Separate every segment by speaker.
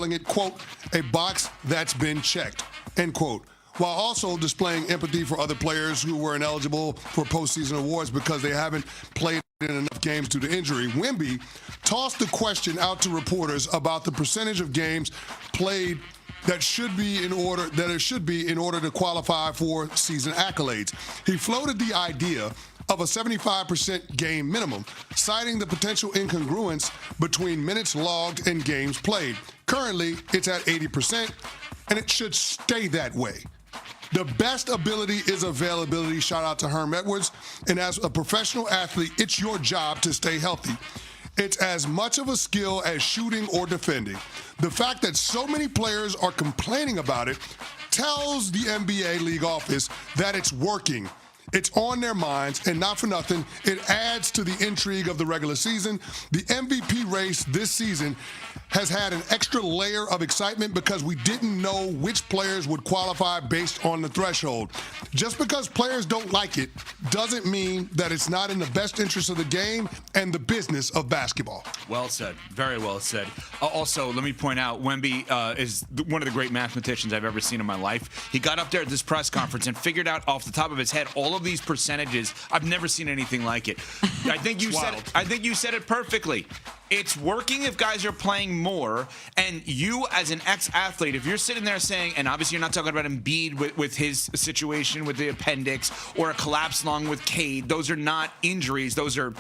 Speaker 1: calling it, quote, a box that's been checked, end quote, while also displaying empathy for other players who were ineligible for postseason awards because they haven't played in enough games due to injury. Wemby tossed the question out to reporters about the percentage of games played that it should be in order to qualify for season accolades. He floated the idea of a 75% game minimum, citing the potential incongruence between minutes logged and games played. Currently, it's at 80%, and it should stay that way. The best ability is availability. Shout out to Herm Edwards. And as a professional athlete, it's your job to stay healthy. It's as much of a skill as shooting or defending. The fact that so many players are complaining about it tells the NBA league office that it's working. It's on their minds, and not for nothing, it adds to the intrigue of the regular season. The MVP race this season has had an extra layer of excitement because we didn't know which players would qualify based on the threshold. Just because players don't like it doesn't mean that it's not in the best interest of the game and the business of basketball.
Speaker 2: Well said. Very well said. Also, let me point out, Wemby is one of the great mathematicians I've ever seen in my life. He got up there at this press conference and figured out off the top of his head all of these percentages. I've never seen anything like it. I think you said it perfectly. It's working if guys are playing more, and you as an ex-athlete, if you're sitting there saying, and obviously you're not talking about Embiid with his situation with the appendix or a collapse lung with Cade. Those are not injuries. Those are,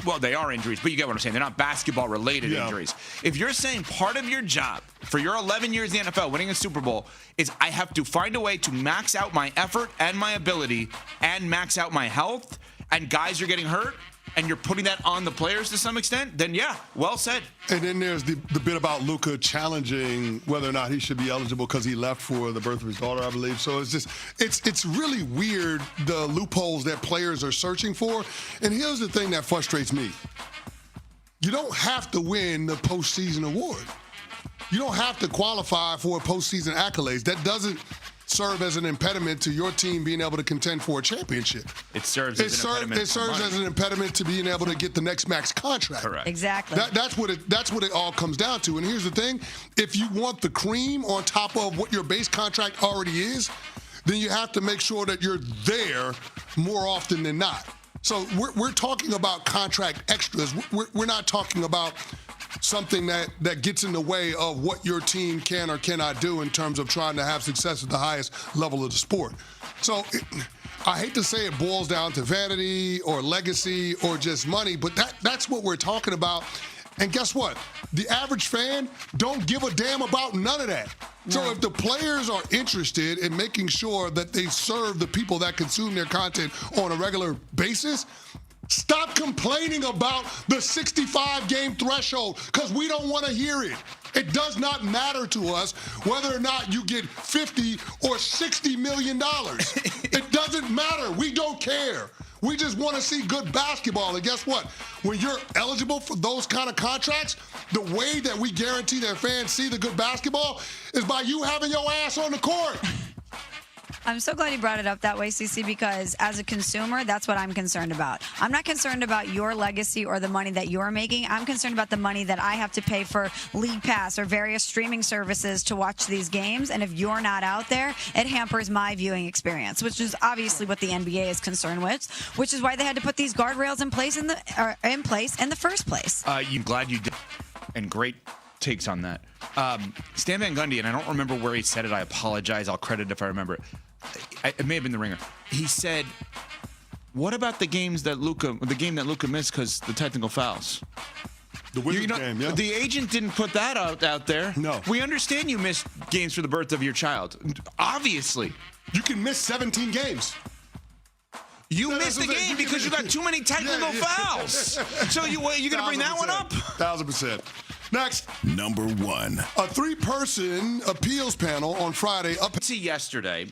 Speaker 2: well, they are injuries, but you get what I'm saying. They're not basketball-related injuries. If you're saying part of your job for your 11 years in the NFL, winning a Super Bowl, is I have to find a way to max out my effort and my ability and max out my health, and guys are getting hurt, and you're putting that on the players to some extent, then yeah, well said.
Speaker 1: And then there's the bit about Luka challenging whether or not he should be eligible because he left for the birth of his daughter, I believe. So it's just, it's really weird, the loopholes that players are searching for. And here's the thing that frustrates me. You don't have to win the postseason award. You don't have to qualify for postseason accolades. That doesn't serve as an impediment to your team being able to contend for a championship.
Speaker 2: It serves as
Speaker 1: an impediment to being able to get the next max contract.
Speaker 2: Correct.
Speaker 3: Exactly.
Speaker 1: That's what it all comes down to. And here's the thing: if you want the cream on top of what your base contract already is, then you have to make sure that you're there more often than not. So we're talking about contract extras. We're not talking about something that gets in the way of what your team can or cannot do in terms of trying to have success at the highest level of the sport. So I hate to say it boils down to vanity or legacy or just money, but that's what we're talking about. And guess what? The average fan don't give a damn about none of that. So if the players are interested in making sure that they serve the people that consume their content on a regular basis, stop complaining about the 65-game threshold because we don't want to hear it. It does not matter to us whether or not you get $50 or $60 million. It doesn't matter. We don't care. We just want to see good basketball. And guess what? When you're eligible for those kind of contracts, the way that we guarantee that fans see the good basketball is by you having your ass on the court.
Speaker 3: I'm so glad you brought it up that way, CC, because as a consumer, that's what I'm concerned about. I'm not concerned about your legacy or the money that you're making. I'm concerned about the money that I have to pay for League Pass or various streaming services to watch these games. And if you're not out there, it hampers my viewing experience, which is obviously what the NBA is concerned with, which is why they had to put these guardrails in place in the first place.
Speaker 2: I'm glad you did, and great takes on that. Stan Van Gundy, and I don't remember where he said it. I apologize. I'll credit if I remember it. It may have been the Ringer. He said, "What about the game that Luka missed because the technical fouls?"
Speaker 1: The Wizards game, yeah.
Speaker 2: The agent didn't put that out there.
Speaker 1: No.
Speaker 2: We understand you missed games for the birth of your child. Obviously.
Speaker 1: You can miss 17 games.
Speaker 2: You missed the game because you got too many technical fouls. So you going to bring that one up?
Speaker 1: 1,000%. Next.
Speaker 4: Number one.
Speaker 1: A 3-person appeals panel on Friday
Speaker 2: yesterday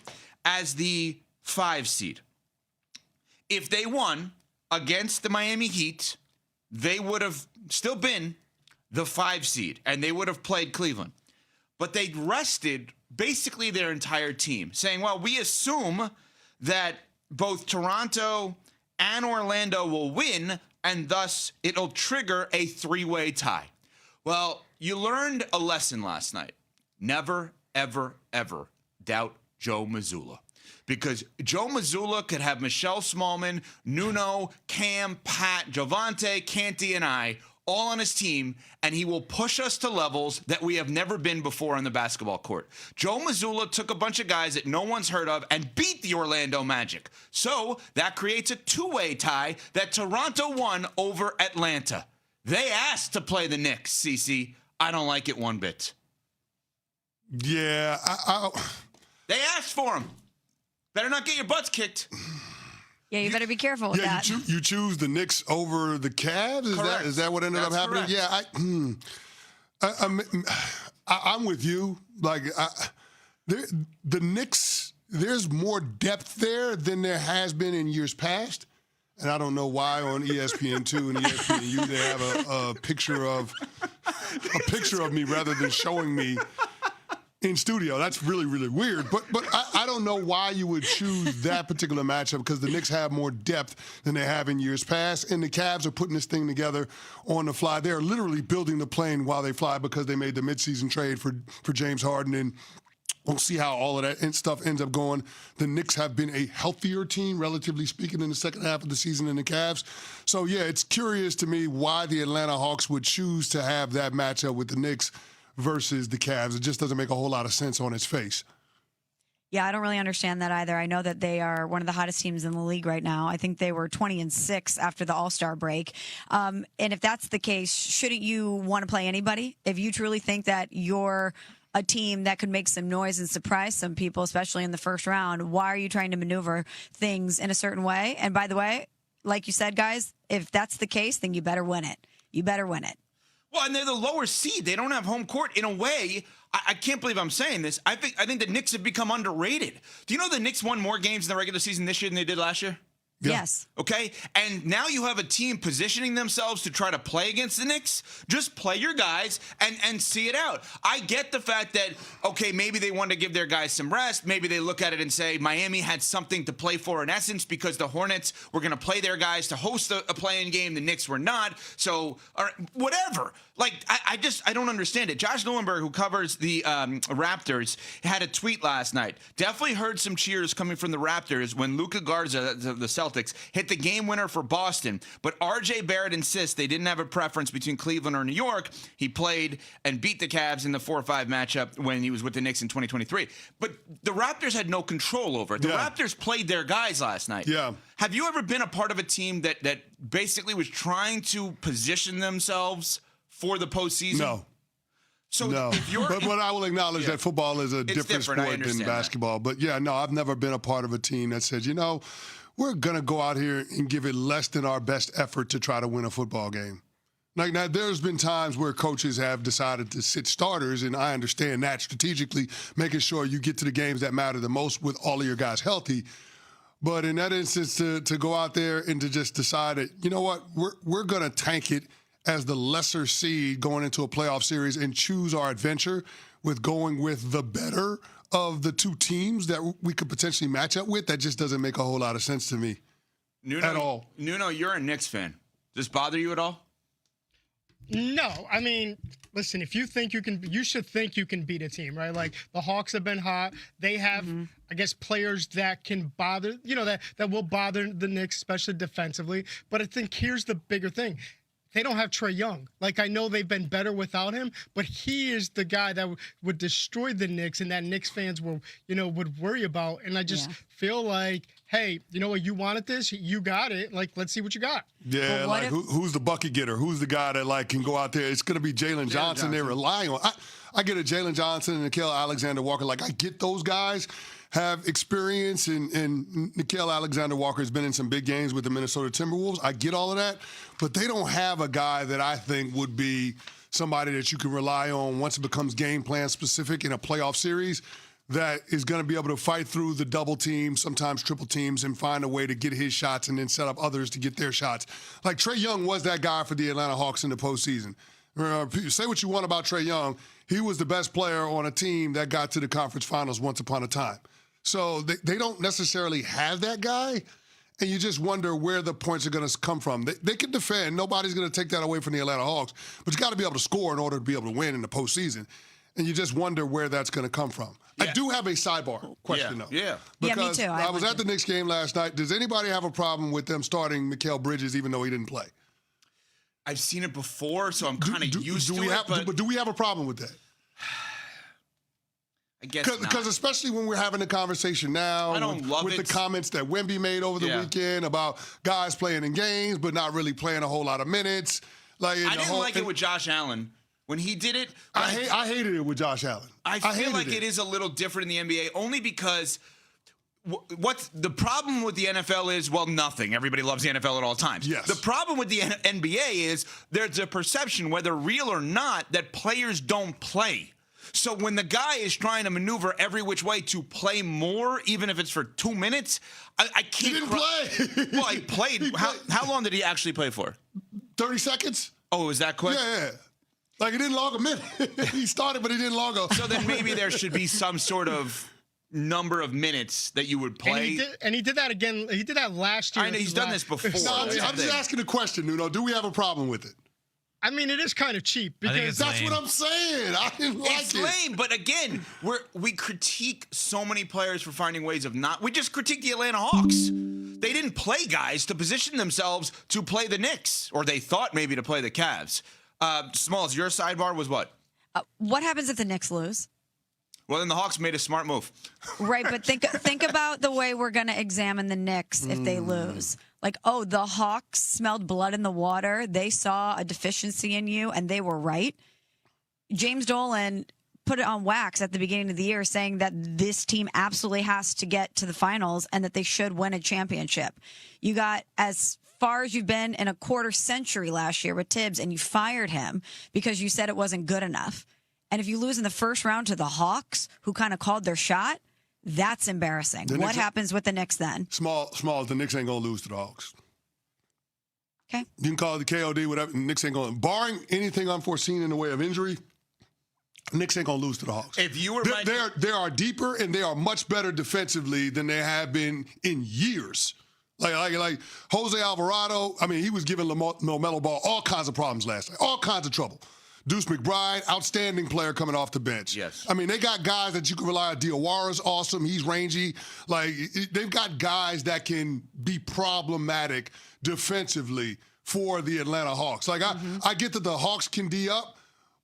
Speaker 2: as the 5 seed. If they won against the Miami Heat, they would have still been the 5 seed, and they would have played Cleveland. But they rested basically their entire team, saying, well, we assume that both Toronto and Orlando will win, and thus it'll trigger a 3-way tie. Well, you learned a lesson last night. Never, ever, ever doubt Joe Mazzulla. Because Joe Mazzulla could have Michelle Smallman, Nuno, Cam, Pat, Jovante, Canty, and I all on his team, and he will push us to levels that we have never been before on the basketball court. Joe Mazzulla took a bunch of guys that no one's heard of and beat the Orlando Magic. So that creates a two-way tie that Toronto won over Atlanta. They asked to play the Knicks, CC. I don't like it one bit.
Speaker 1: Yeah.
Speaker 2: They asked for him. Better not get your butts kicked.
Speaker 3: Yeah, you better be careful with that.
Speaker 1: You choose the Knicks over the Cavs? Is that what ended up happening?
Speaker 2: Correct.
Speaker 1: Yeah, I'm with you. Like, the Knicks, there's more depth there than there has been in years past. And I don't know why on ESPN2 and ESPNU they have a picture of me rather than showing me in studio. That's really, really weird. But I don't know why you would choose that particular matchup, because the Knicks have more depth than they have in years past. And the Cavs are putting this thing together on the fly. They're literally building the plane while they fly, because they made the midseason trade for James Harden. And we'll see how all of that stuff ends up going. The Knicks have been a healthier team, relatively speaking, in the second half of the season than the Cavs. So, yeah, it's curious to me why the Atlanta Hawks would choose to have that matchup with the Knicks versus the Cavs. It just doesn't make a whole lot of sense on its face.
Speaker 3: Yeah, I don't really understand that either. I know that they are one of the hottest teams in the league right now. I think they were 20-6 after the All-Star break. And if that's the case, shouldn't you want to play anybody? If you truly think that you're a team that could make some noise and surprise some people, especially in the first round, why are you trying to maneuver things in a certain way? And by the way, like you said, guys, if that's the case, then you better win it. You better win it.
Speaker 2: Well, and they're the lower seed. They don't have home court. In a way, I can't believe I'm saying this. I think the Knicks have become underrated. Do you know the Knicks won more games in the regular season this year than they did last year?
Speaker 1: Yeah.
Speaker 3: Yes.
Speaker 2: Okay, and now you have a team positioning themselves to try to play against the Knicks. Just play your guys and see it out. I get the fact that, okay, maybe they want to give their guys some rest. Maybe they look at it and say Miami had something to play for in essence, because the Hornets were going to play their guys to host a play-in game. The Knicks were not. So, whatever. Like, I don't understand it. Josh Nullenberg, who covers the Raptors, had a tweet last night. Definitely heard some cheers coming from the Raptors when Luka Garza, the Celtics, hit the game winner for Boston. But R.J. Barrett insists they didn't have a preference between Cleveland or New York. He played and beat the Cavs in the 4-5 matchup when he was with the Knicks in 2023. But the Raptors had no control over it. The Raptors played their guys last night.
Speaker 1: Yeah.
Speaker 2: Have you ever been a part of a team that basically was trying to position themselves for the postseason?
Speaker 1: No.
Speaker 2: So
Speaker 1: no. But I will acknowledge that football is a different sport than basketball. But, yeah, no, I've never been a part of a team that says, we're going to go out here and give it less than our best effort to try to win a football game. Like, now, there's been times where coaches have decided to sit starters, and I understand that strategically, making sure you get to the games that matter the most with all of your guys healthy. But in that instance, to go out there and to just decide that, you know what, we're going to tank it as the lesser seed going into a playoff series and choose our adventure with going with the better of the two teams that we could potentially match up with, that just doesn't make a whole lot of sense to me at all.
Speaker 2: Nuno, you're a Knicks fan. Does this bother you at all?
Speaker 4: No. I mean, listen, if you think you should think you can beat a team, right? Like, the Hawks have been hot. They have, I guess, players that can bother, that will bother the Knicks, especially defensively. But I think here's the bigger thing. They don't have Trae Young. Like, I know they've been better without him, but he is the guy that would destroy the Knicks, and that Knicks fans would worry about. And I just feel like, hey, you know what? You wanted this, you got it. Like, let's see what you got.
Speaker 1: Yeah, like who's the bucket getter? Who's the guy that can go out there? It's going to be Jalen Johnson. They're relying on. I get a Jalen Johnson and Nickeil Alexander-Walker. Like, I get those guys have experience, and Nickeil Alexander-Walker has been in some big games with the Minnesota Timberwolves. I get all of that, but they don't have a guy that I think would be somebody that you can rely on once it becomes game plan specific in a playoff series, that is going to be able to fight through the double teams, sometimes triple teams, and find a way to get his shots and then set up others to get their shots. Like, Trae Young was that guy for the Atlanta Hawks in the postseason. Say what you want about Trae Young. He was the best player on a team that got to the conference finals once upon a time. So they don't necessarily have that guy. And you just wonder where the points are going to come from. They can defend. Nobody's going to take that away from the Atlanta Hawks. But you got to be able to score in order to be able to win in the postseason. And you just wonder where that's going to come from. Yeah. I do have a sidebar question, though.
Speaker 2: Yeah.
Speaker 1: Because
Speaker 3: me too.
Speaker 1: I was at the Knicks game last night. Does anybody have a problem with them starting Mikal Bridges even though he didn't play?
Speaker 2: I've seen it before, so I'm kind of used to it.
Speaker 1: But do we have a problem with that?
Speaker 2: I guess
Speaker 1: because especially when we're having a conversation now with the comments that Wemby made over the weekend about guys playing in games but not really playing a whole lot of minutes. Like
Speaker 2: I didn't like it with Josh Allen when he did it.
Speaker 1: I hated it with Josh Allen.
Speaker 2: I feel like it is a little different in the NBA only because what's the problem with the NFL is, well, nothing. Everybody loves the NFL at all times.
Speaker 1: Yes.
Speaker 2: The problem with the NBA is there's a perception, whether real or not, that players don't play. So when the guy is trying to maneuver every which way to play more, even if it's for 2 minutes, I can't.
Speaker 1: He didn't play.
Speaker 2: Well, he played. How long did he actually play for?
Speaker 1: 30 seconds.
Speaker 2: Oh, was that quick?
Speaker 1: Yeah. Like, it didn't log a minute. He started, but he didn't log a.
Speaker 2: So then maybe there should be some sort of number of minutes that you would play.
Speaker 4: And he did that again. He did that last year.
Speaker 2: I know he's done this before.
Speaker 1: No, I'm just asking a question, Nuno. Do we have a problem with it?
Speaker 4: I mean, it is kind of cheap because
Speaker 1: that's what I'm saying. I didn't like it.
Speaker 2: It's lame, but again, we critique so many players for finding ways of not. We just critique the Atlanta Hawks. They didn't play guys to position themselves to play the Knicks, or they thought maybe to play the Cavs. Smalls, your sidebar was what?
Speaker 3: What happens if the Knicks lose?
Speaker 2: Well, then the Hawks made a smart move.
Speaker 3: Right, but think about the way we're going to examine the Knicks if they lose. Like, oh, the Hawks smelled blood in the water. They saw a deficiency in you, and they were right. James Dolan put it on wax at the beginning of the year saying that this team absolutely has to get to the finals and that they should win a championship. You got as far as you've been in a quarter century last year with Tibbs, and you fired him because you said it wasn't good enough. And if you lose in the first round to the Hawks, who kind of called their shot, that's embarrassing. What happens with the Knicks then?
Speaker 1: Small, the Knicks ain't going to lose to the Hawks.
Speaker 3: Okay.
Speaker 1: You can call it the KOD, whatever. The Knicks ain't going to. Barring anything unforeseen in the way of injury, the Knicks ain't going to lose to the Hawks.
Speaker 2: If you were
Speaker 1: they are deeper and they are much better defensively than they have been in years. Like Jose Alvarado, I mean, he was giving LaMelo Ball all kinds of problems last night, all kinds of trouble. Deuce McBride, outstanding player coming off the bench.
Speaker 2: Yes.
Speaker 1: I mean, they got guys that you can rely on. Diawara's awesome. He's rangy. Like, they've got guys that can be problematic defensively for the Atlanta Hawks. Like, I get that the Hawks can D up,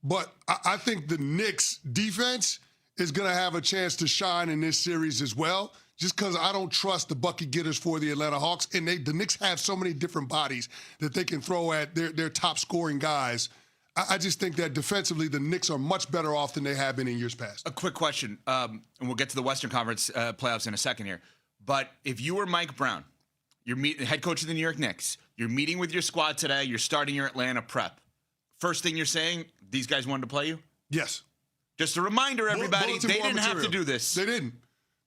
Speaker 1: but I think the Knicks defense is going to have a chance to shine in this series as well, just because I don't trust the bucket getters for the Atlanta Hawks. And the Knicks have so many different bodies that they can throw at their top scoring guys. I just think that defensively, the Knicks are much better off than they have been in years past.
Speaker 2: A quick question, and we'll get to the Western Conference playoffs in a second here. But if you were Mike Brown, you're head coach of the New York Knicks, you're meeting with your squad today, you're starting your Atlanta prep. First thing you're saying, these guys wanted to play you?
Speaker 1: Yes.
Speaker 2: Just a reminder, everybody, they didn't have to do this.
Speaker 1: They didn't.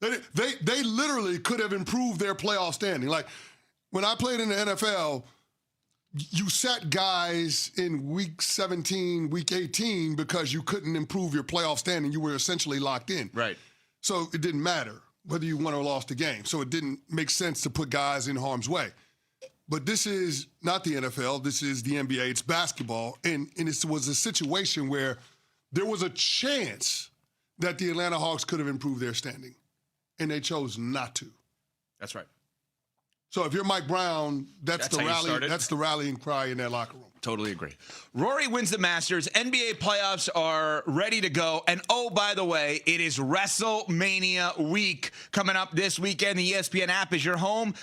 Speaker 1: They literally could have improved their playoff standing. Like, when I played in the NFL, you sat guys in week 17, week 18 because you couldn't improve your playoff standing. You were essentially locked in.
Speaker 2: Right.
Speaker 1: So it didn't matter whether you won or lost the game. So it didn't make sense to put guys in harm's way. But this is not the NFL. This is the NBA. It's basketball. And it was a situation where there was a chance that the Atlanta Hawks could have improved their standing. And they chose not to.
Speaker 2: That's right.
Speaker 1: So if you're Mike Brown, that's the rally. That's the rallying cry in that locker room.
Speaker 2: Totally agree. Rory wins the Masters. NBA playoffs are ready to go. And oh, by the way, it is WrestleMania week coming up this weekend. The ESPN app is your home.